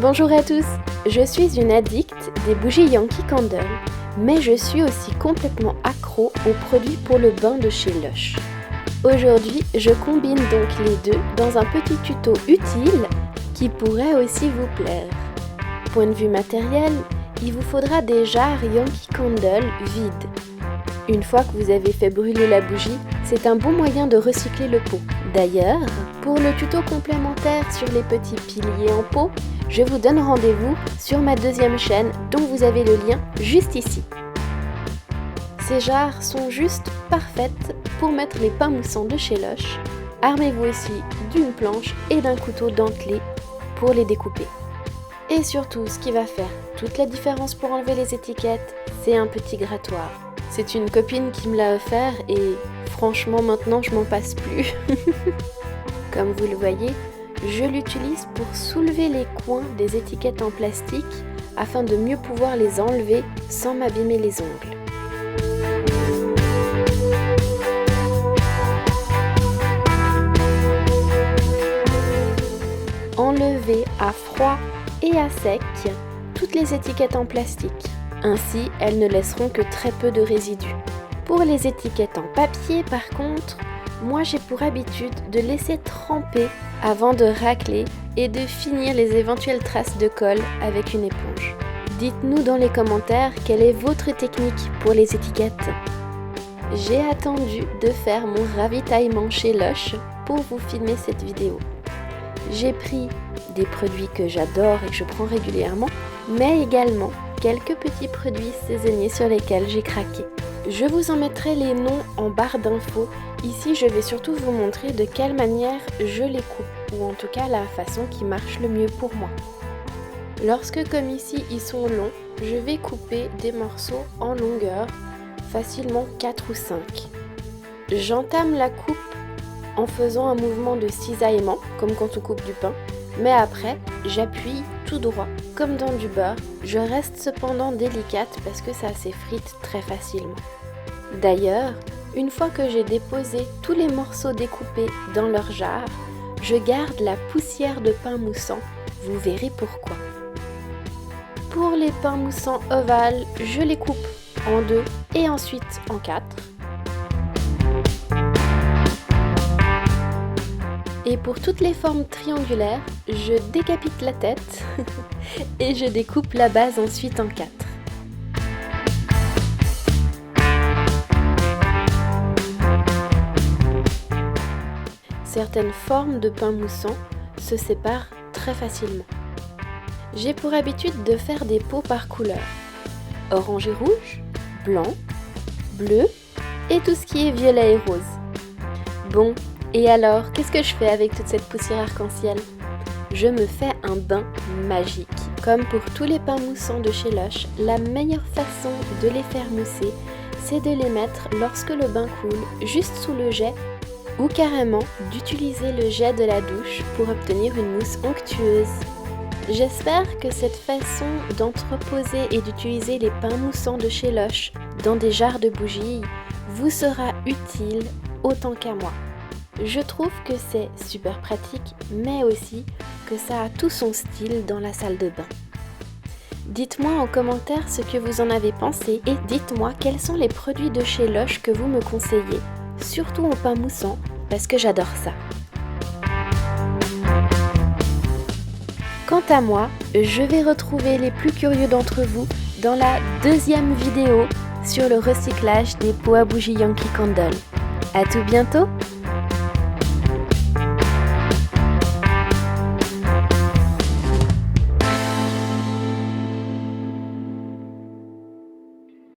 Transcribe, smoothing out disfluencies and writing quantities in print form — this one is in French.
Bonjour à tous, je suis une addicte des bougies Yankee Candle, mais je suis aussi complètement accro aux produits pour le bain de chez Lush. Aujourd'hui, je combine donc les deux dans un petit tuto utile qui pourrait aussi vous plaire. Point de vue matériel, il vous faudra des jarres Yankee Candle vides. Une fois que vous avez fait brûler la bougie, c'est un bon moyen de recycler le pot. D'ailleurs, pour le tuto complémentaire sur les petits piliers en pot, je vous donne rendez-vous sur ma deuxième chaîne dont vous avez le lien juste ici. Ces jarres sont juste parfaites pour mettre les pains moussants de chez Lush. Armez-vous aussi d'une planche et d'un couteau dentelé pour les découper. Et surtout, ce qui va faire toute la différence pour enlever les étiquettes, c'est un petit grattoir. C'est une copine qui me l'a offert et franchement maintenant je m'en passe plus. Comme vous le voyez, je l'utilise pour soulever les coins des étiquettes en plastique afin de mieux pouvoir les enlever sans m'abîmer les ongles. Enlevez à froid et à sec toutes les étiquettes en plastique. Ainsi, elles ne laisseront que très peu de résidus. Pour les étiquettes en papier, par contre, moi j'ai pour habitude de laisser tremper avant de racler et de finir les éventuelles traces de colle avec une éponge. Dites-nous dans les commentaires quelle est votre technique pour les étiquettes. J'ai attendu de faire mon ravitaillement chez Lush pour vous filmer cette vidéo. J'ai pris des produits que j'adore et que je prends régulièrement, mais également quelques petits produits saisonniers sur lesquels j'ai craqué. Je vous en mettrai les noms en barre d'infos. Ici, je vais surtout vous montrer de quelle manière je les coupe, ou en tout cas la façon qui marche le mieux pour moi. Lorsque, comme ici, ils sont longs, je vais couper des morceaux en longueur, facilement 4 ou 5. J'entame la coupe en faisant un mouvement de cisaillement, comme quand on coupe du pain, mais après, j'appuie tout droit, comme dans du beurre. Je reste cependant délicate parce que ça s'effrite très facilement. D'ailleurs, une fois que j'ai déposé tous les morceaux découpés dans leur jarre, je garde la poussière de pain moussant, vous verrez pourquoi. Pour les pains moussants ovales, je les coupe en 2 et ensuite en 4. Et pour toutes les formes triangulaires, je décapite la tête et je découpe la base ensuite en 4. Certaines formes de pain moussant se séparent très facilement. J'ai pour habitude de faire des pots par couleur. Orange et rouge, blanc, bleu et tout ce qui est violet et rose. Bon, et alors, qu'est-ce que je fais avec toute cette poussière arc-en-ciel ? Je me fais un bain magique. Comme pour tous les pains moussants de chez Lush, la meilleure façon de les faire mousser, c'est de les mettre lorsque le bain coule, juste sous le jet, ou carrément d'utiliser le jet de la douche pour obtenir une mousse onctueuse. J'espère que cette façon d'entreposer et d'utiliser les pains moussants de chez Lush dans des jarres de bougies vous sera utile autant qu'à moi. Je trouve que c'est super pratique, mais aussi que ça a tout son style dans la salle de bain. Dites-moi en commentaire ce que vous en avez pensé et dites-moi quels sont les produits de chez Lush que vous me conseillez, surtout en pain moussant, parce que j'adore ça. Quant à moi, je vais retrouver les plus curieux d'entre vous dans la deuxième vidéo sur le recyclage des pots à bougies Yankee Candle. À tout bientôt!